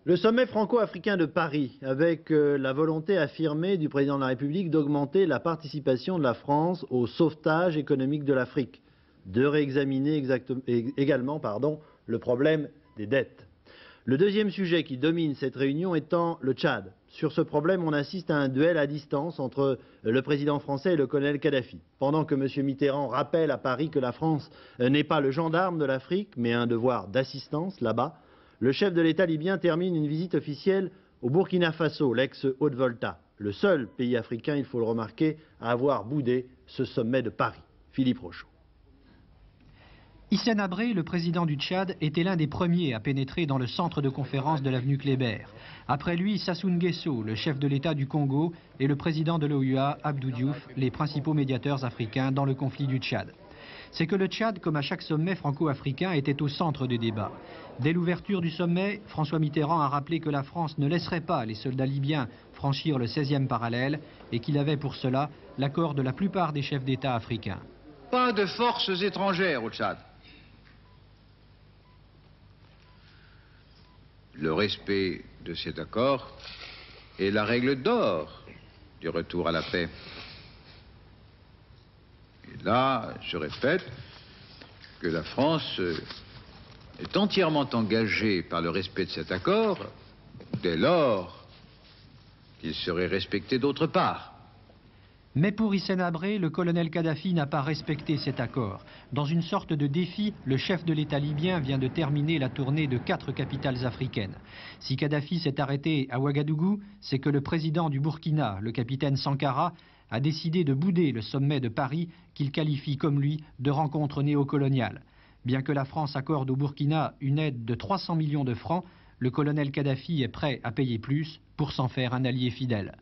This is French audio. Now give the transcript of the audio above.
Le sommet franco-africain de Paris, avec la volonté affirmée du président de la République d'augmenter la participation de la France au sauvetage économique de l'Afrique, de réexaminer également le problème des dettes. Le deuxième sujet qui domine cette réunion étant le Tchad. Sur ce problème, on assiste à un duel à distance entre le président français et le colonel Kadhafi. Pendant que M. Mitterrand rappelle à Paris que la France n'est pas le gendarme de l'Afrique, mais un devoir d'assistance là-bas, le chef de l'État libyen termine une visite officielle au Burkina Faso, l'ex-Haute-Volta, le seul pays africain, il faut le remarquer, à avoir boudé ce sommet de Paris. Philippe Rochaud. Hissène Habré, le président du Tchad, était l'un des premiers à pénétrer dans le centre de conférence de l'avenue Kléber. Après lui, Sassou Nguesso, le chef de l'État du Congo, et le président de l'OUA, Abdou Diouf, les principaux médiateurs africains dans le conflit du Tchad. C'est que le Tchad, comme à chaque sommet franco-africain, était au centre des débats. Dès l'ouverture du sommet, François Mitterrand a rappelé que la France ne laisserait pas les soldats libyens franchir le 16e parallèle et qu'il avait pour cela l'accord de la plupart des chefs d'État africains. Pas de forces étrangères au Tchad. Le respect de cet accord est la règle d'or du retour à la paix. Et là, je répète que la France est entièrement engagée par le respect de cet accord dès lors qu'il serait respecté d'autre part. Mais pour Hissène Habré, le colonel Kadhafi n'a pas respecté cet accord. Dans une sorte de défi, le chef de l'État libyen vient de terminer la tournée de 4 capitales africaines. Si Kadhafi s'est arrêté à Ouagadougou, c'est que le président du Burkina, le capitaine Sankara, a décidé de bouder le sommet de Paris qu'il qualifie comme lui de rencontre néocoloniale. Bien que la France accorde au Burkina une aide de 300 millions de francs, le colonel Kadhafi est prêt à payer plus pour s'en faire un allié fidèle.